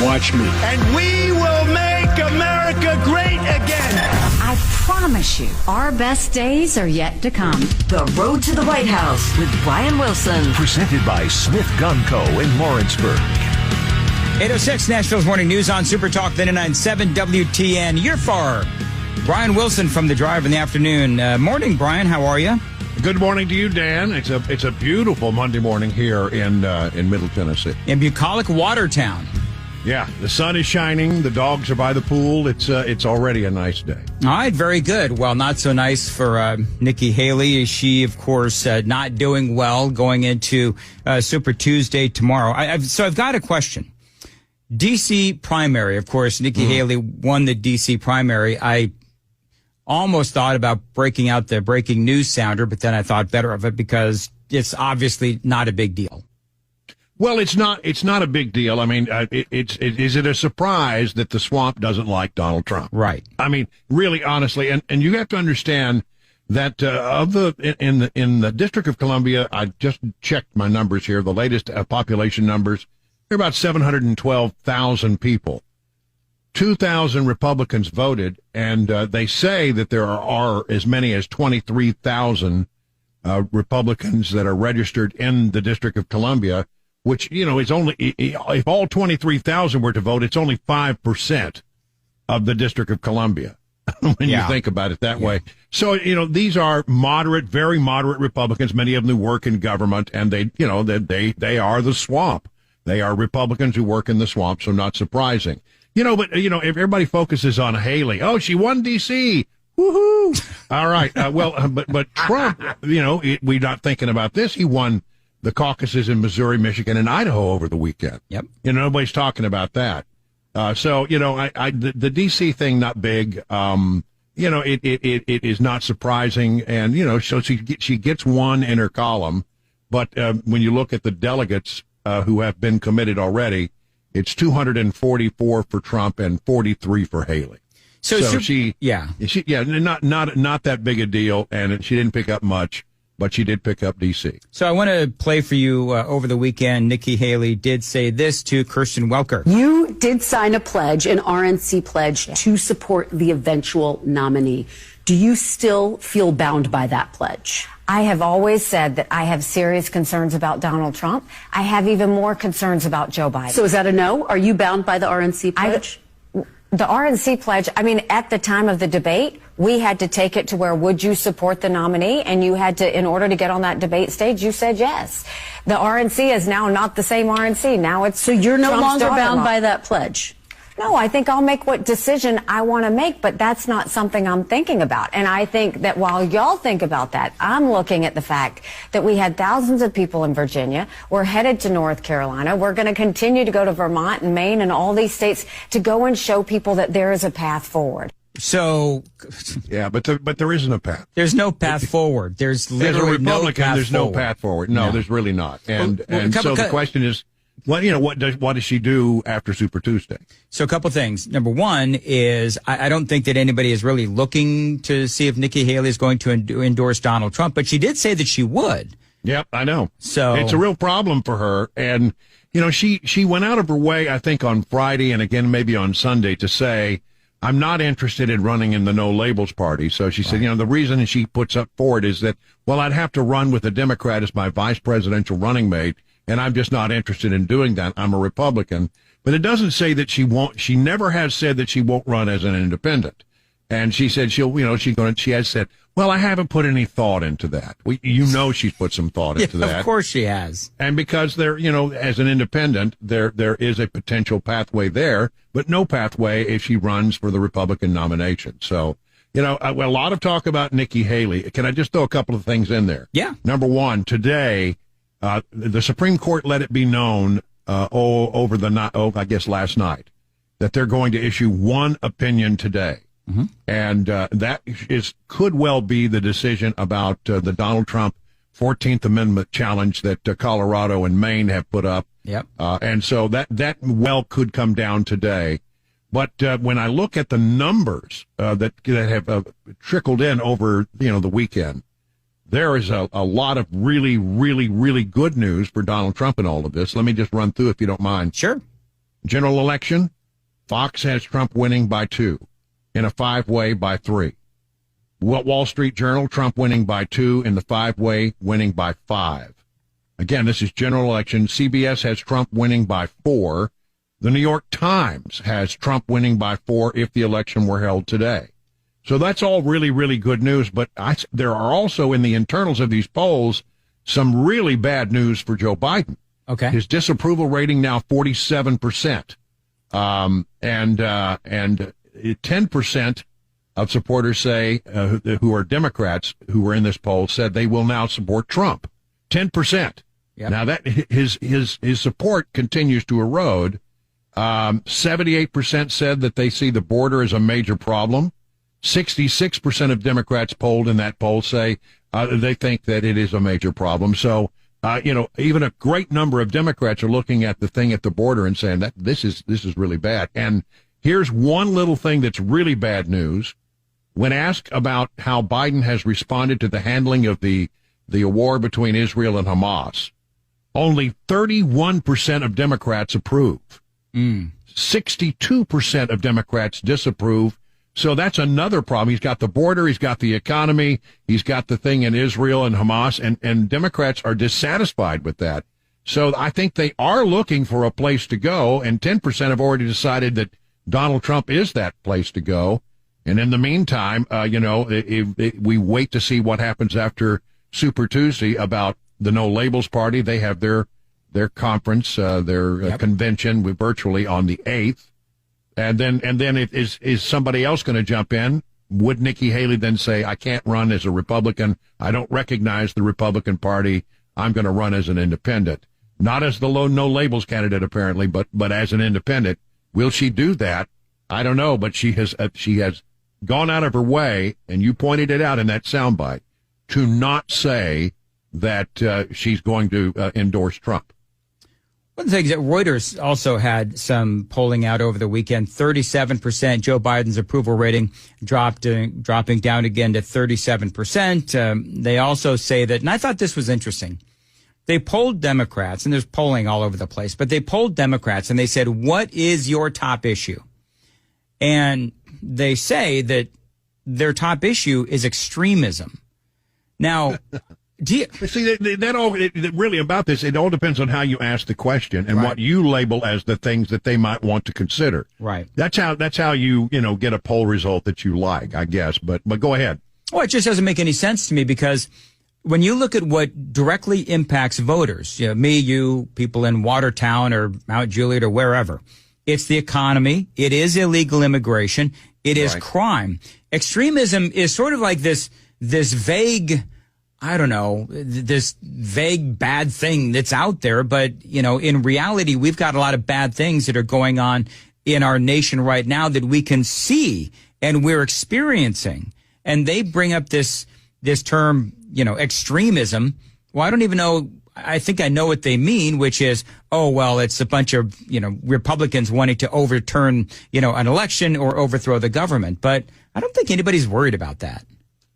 Watch me. And we will make America great again. I promise you, our best days are yet to come. The Road to the White House with Brian Wilson. Presented by Smith Gun Co. in Lawrenceburg. 806 Nashville's Morning News on Super Talk 99.7 WTN. You're far. Brian Wilson from The Drive in the afternoon. Morning, Brian. How are you? Good morning to you, Dan. It's a beautiful Monday morning here in Middle Tennessee. In bucolic Watertown. Yeah, the sun is shining. The dogs are by the pool. It's already a nice day. All right, very good. Well, not so nice for Nikki Haley. She, of course, not doing well going into Super Tuesday tomorrow. I've got a question. D.C. primary, of course, Nikki Haley won the D.C. primary. I almost thought about breaking out the breaking news sounder, but then I thought better of it because it's obviously not a big deal. Well, it's not a big deal. I mean, is it a surprise that the swamp doesn't like Donald Trump? Right. I mean, really, honestly, and you have to understand that in the District of Columbia, I just checked my numbers here, the latest population numbers. There are about 712,000 people. 2,000 Republicans voted, and they say that there are as many as 23,000 Republicans that are registered in the District of Columbia, which, is only, if all 23,000 were to vote, it's only 5% of the District of Columbia, when you think about it that way. So, these are moderate, very moderate Republicans, many of them who work in government, and they are the swamp. They are Republicans who work in the swamp, so not surprising. But if everybody focuses on Haley, oh, she won D.C., woohoo! All right, but Trump, we're not thinking about this. He won the caucuses in Missouri, Michigan, and Idaho over the weekend. Yep. Nobody's talking about that. The D.C. thing, not big. It is not surprising, and so she gets one in her column, but when you look at the delegates who have been committed already, it's 244 for Trump and 43 for Haley. So not that big a deal, and she didn't pick up much, but she did pick up D.C. So I want to play for you over the weekend. Nikki Haley did say this to Kirsten Welker. You did sign a pledge, an RNC pledge, to support the eventual nominee. Do you still feel bound by that pledge? I have always said that I have serious concerns about Donald Trump. I have even more concerns about Joe Biden. So is that a no? Are you bound by the RNC pledge? The RNC pledge, at the time of the debate, we had to take it to where would you support the nominee? And you had to, in order to get on that debate stage, you said yes. The RNC is now not the same RNC. Now it's So you're no Trump's longer bound daughter-in-law. by that pledge? No, I think I'll make what decision I want to make, but that's not something I'm thinking about. And I think that while y'all think about that, I'm looking at the fact that we had thousands of people in Virginia. We're headed to North Carolina. We're going to continue to go to Vermont and Maine and all these states to go and show people that there is a path forward. So, yeah, but there isn't a path. There's no path forward. There's literally As a Republican, no path there's forward. no path forward. No, there's really not. And so the question is, what does she do after Super Tuesday? So a couple things. Number one is I don't think that anybody is really looking to see if Nikki Haley is going to endorse Donald Trump, but she did say that she would. Yep, I know. So it's a real problem for her. And, she went out of her way, I think, on Friday and again maybe on Sunday to say, I'm not interested in running in the No Labels Party. So she said, the reason she puts up forward is that, well, I'd have to run with a Democrat as my vice presidential running mate. And I'm just not interested in doing that. I'm a Republican. But it doesn't say that she won't. She never has said that she won't run as an independent. And she said she has said, well, I haven't put any thought into that. She's put some thought into that. Of course she has. And because there, as an independent, there is a potential pathway there, but no pathway if she runs for the Republican nomination. So, a lot of talk about Nikki Haley. Can I just throw a couple of things in there? Yeah. Number one, today, the Supreme Court let it be known I guess last night, that they're going to issue one opinion today. Mm-hmm. And that could well be the decision about the Donald Trump 14th Amendment challenge that Colorado and Maine have put up. Yep. And so that well could come down today. But when I look at the numbers that have trickled in over the weekend, there is a lot of really, really, really good news for Donald Trump in all of this. Let me just run through if you don't mind. Sure. General election, Fox has Trump winning by 2. In a 5-way by 3. Wall Street Journal, Trump winning by 2. In the 5-way, winning by 5. Again, this is general election. CBS has Trump winning by 4. The New York Times has Trump winning by 4 if the election were held today. So that's all really, really good news. But there are also in the internals of these polls some really bad news for Joe Biden. Okay. His disapproval rating now 47%. And 10% of supporters say, who are Democrats who were in this poll, said they will now support Trump. 10%. Yep. Now that his support continues to erode. 78% said that they see the border as a major problem. 66% of Democrats polled in that poll say they think that it is a major problem. So, even a great number of Democrats are looking at the thing at the border and saying that this is really bad. And here's one little thing that's really bad news. When asked about how Biden has responded to the handling of the war between Israel and Hamas, only 31% of Democrats approve. 62% of Democrats disapprove. So that's another problem. He's got the border, he's got the economy, he's got the thing in Israel and Hamas, and Democrats are dissatisfied with that. So I think they are looking for a place to go, and 10% have already decided that Donald Trump is that place to go. And in the meantime, we wait to see what happens after Super Tuesday about the No Labels Party. They have their conference, their convention virtually on the 8th. And then is somebody else going to jump in? Would Nikki Haley then say, I can't run as a Republican. I don't recognize the Republican Party. I'm going to run as an independent. Not as the No Labels candidate, apparently, but as an independent. Will she do that? I don't know, but she has gone out of her way, and you pointed it out in that soundbite, to not say that she's going to endorse Trump. One of the things that Reuters also had some polling out over the weekend, 37%, Joe Biden's approval rating dropping down again to 37%. They also say that, and I thought this was interesting, they polled Democrats, and there's polling all over the place, but they polled Democrats and they said, what is your top issue? And they say that their top issue is extremism. Now, see, really about this, it all depends on how you ask the question and what you label as the things that they might want to consider. Right. That's how you get a poll result that you like, I guess. But go ahead. Well, it just doesn't make any sense to me, because when you look at what directly impacts voters, me, you, people in Watertown or Mount Juliet or wherever, it's the economy, it is illegal immigration, it is crime. Extremism is sort of like this vague, I don't know, this vague bad thing that's out there. But, in reality, we've got a lot of bad things that are going on in our nation right now that we can see and we're experiencing. And they bring up this term, extremism. Well, I don't even know. I think I know what they mean, which is, it's a bunch of, Republicans wanting to overturn, an election or overthrow the government. But I don't think anybody's worried about that.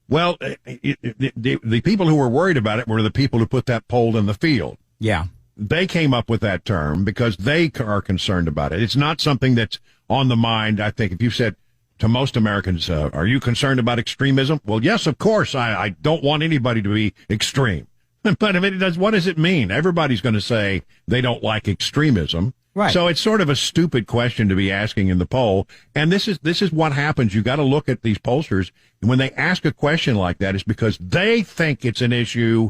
Well, the people who were worried about it were the people who put that poll in the field. Yeah. They came up with that term because they are concerned about it. It's not something that's on the mind. I think if you said to most Americans, are you concerned about extremism? Well, yes, of course. I don't want anybody to be extreme. But if it does, what does it mean? Everybody's going to say they don't like extremism. Right. So it's sort of a stupid question to be asking in the poll. And this is what happens. You got to look at these pollsters. And when they ask a question like that, it's because they think it's an issue.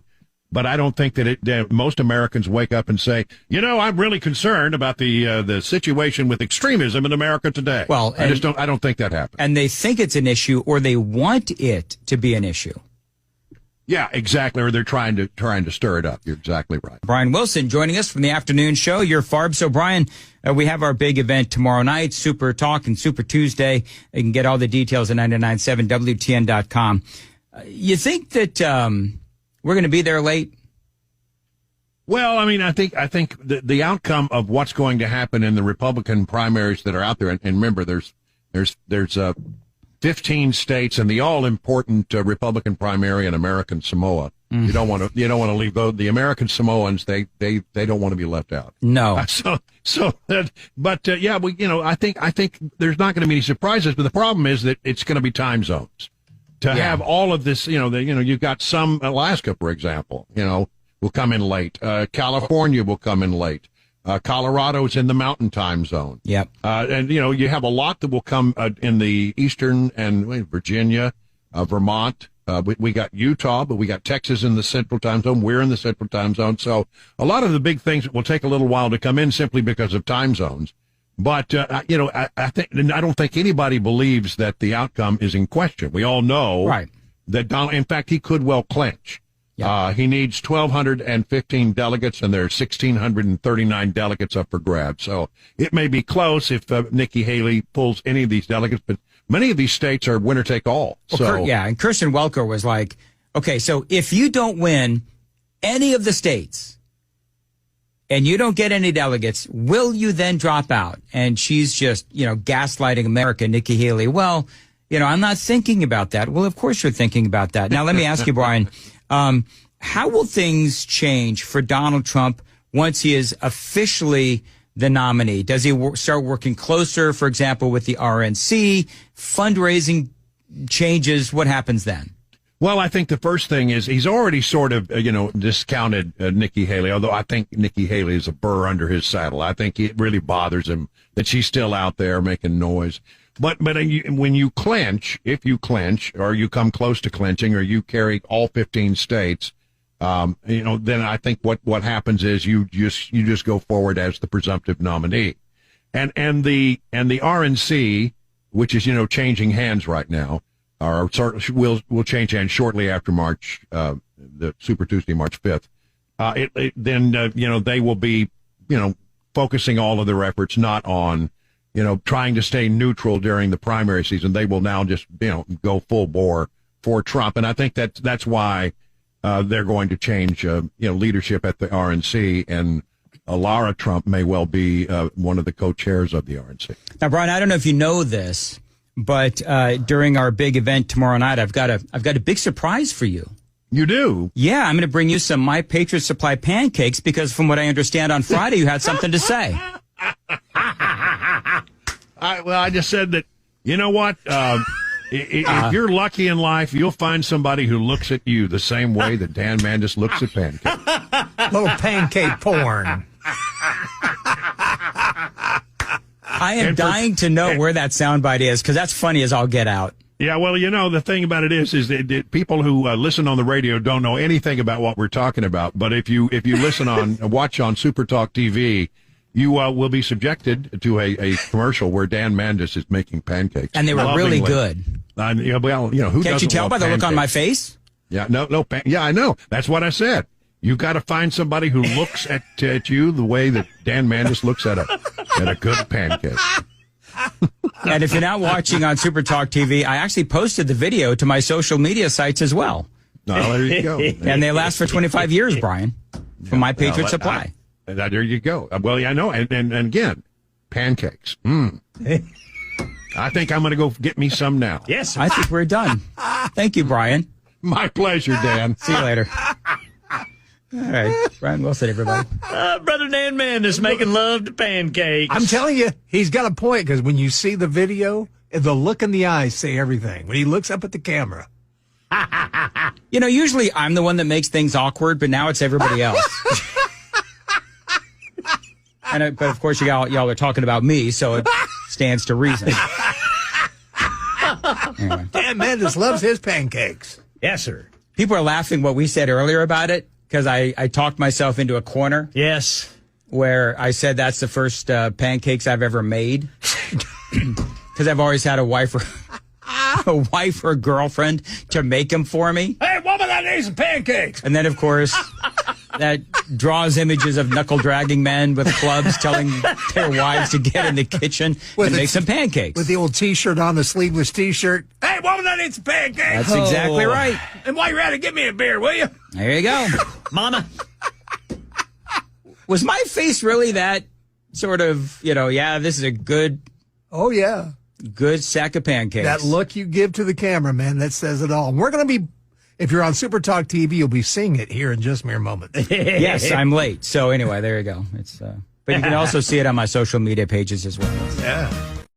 But I don't think that most Americans wake up and say, I'm really concerned about the situation with extremism in America today. Well, I don't think that happens. And they think it's an issue, or they want it to be an issue. Yeah, exactly. Or they're trying to stir it up. You're exactly right. Brian Wilson joining us from the afternoon show. You're Farb. So, Brian, we have our big event tomorrow night, Super Talk and Super Tuesday. You can get all the details at 997WTN.com. You think that we're going to be there late? Well, I mean, I think the outcome of what's going to happen in the Republican primaries that are out there, and remember, there's 15 states and the all-important Republican primary in American Samoa. You don't want to leave the American Samoans. They don't want to be left out. No. Yeah, I think there's not going to be any surprises. But the problem is that it's going to be time zones. To have all of this, you've got some Alaska, for example, will come in late. California will come in late. Colorado's in the mountain time zone. Yep. And you have a lot that will come in the eastern and Virginia, Vermont. We got Utah, but we got Texas in the central time zone. We're in the central time zone. So a lot of the big things will take a little while to come in simply because of time zones. But, I don't think anybody believes that the outcome is in question. We all know that Donald, in fact, he could well clinch. Yep. He needs 1,215 delegates, and there are 1,639 delegates up for grabs. So it may be close if Nikki Haley pulls any of these delegates, but many of these states are winner take all. And Kirsten Welker was like, okay, so if you don't win any of the states and you don't get any delegates, will you then drop out? And she's just, gaslighting America, Nikki Haley. Well, I'm not thinking about that. Well, of course you're thinking about that. Now, let me ask you, Brian, how will things change for Donald Trump once he is officially the nominee? Does he start working closer, for example, with the RNC? Fundraising changes. What happens then? Well, I think the first thing is he's already sort of, discounted Nikki Haley, although I think Nikki Haley is a burr under his saddle. I think it really bothers him that she's still out there making noise. But when you clinch, if you clinch, or you come close to clinching, or you carry all 15 states, then I think what happens is you just go forward as the presumptive nominee, and the RNC, which is changing hands right now, or will change hands shortly after March, the Super Tuesday, March 5th. They will be focusing all of their efforts not on trying to stay neutral during the primary season. They will now just go full bore for Trump, and I think that's why. They're going to change, leadership at the RNC, and Lara Trump may well be one of the co-chairs of the RNC. Now, Brian, I don't know if you know this, but during our big event tomorrow night, I've got a big surprise for you. You do? Yeah, I'm going to bring you some My Patriot Supply pancakes because, from what I understand, on Friday you had something to say. I just said that. You know what? If you're lucky in life, you'll find somebody who looks at you the same way that Dan Mandis looks at pancakes. Little pancake porn. I am dying to know where that soundbite is, because that's funny as all get out. Yeah, well, the thing about it is that people who listen on the radio don't know anything about what we're talking about. But if you watch on Super Talk TV, you will be subjected to a commercial where Dan Mandis is making pancakes. And they were really good. Who Can't you tell by the look on my face? Yeah, I know. That's what I said. You got to find somebody who looks at you the way that Dan Mandis looks at a good pancake. And if you're not watching on Super Talk TV, I actually posted the video to my social media sites as well. No, there you go. And they last for 25 years, Brian, from My Patriot Supply. There you go. Well, yeah, I know. And again, pancakes. I think I'm going to go get me some now. Yes. I think we're done. Thank you, Brian. My pleasure, Dan. See you later. All right. Brian Wilson, everybody. Brother Dan Mandis making love to pancakes. I'm telling you, he's got a point, because when you see the video, the look in the eyes say everything. When he looks up at the camera. Usually I'm the one that makes things awkward, but now it's everybody else. But of course, y'all are talking about me, so it stands to reason. Anyway. Dan Mandis loves his pancakes. Yes, sir. People are laughing what we said earlier about it, because I talked myself into a corner. Yes. Where I said that's the first pancakes I've ever made. Because I've always had a wife or girlfriend to make them for me. Hey, woman, I need some pancakes. And then, of course, that draws images of knuckle-dragging men with clubs telling their wives to get in the kitchen and make some pancakes. With the old T-shirt on, the sleeveless T-shirt. Hey, woman, I need some pancakes. That's exactly right. And while you're at it, give me a beer, will you? There you go. Mama. Was my face really that sort of, this is a good... Oh, yeah. Good sack of pancakes. That look you give to the camera, man, that says it all. We're going to be if you're on Super Talk TV, you'll be seeing it here in just mere moments. Yes, I'm late. So anyway, there you go. But you can also see it on my social media pages as well. Yeah.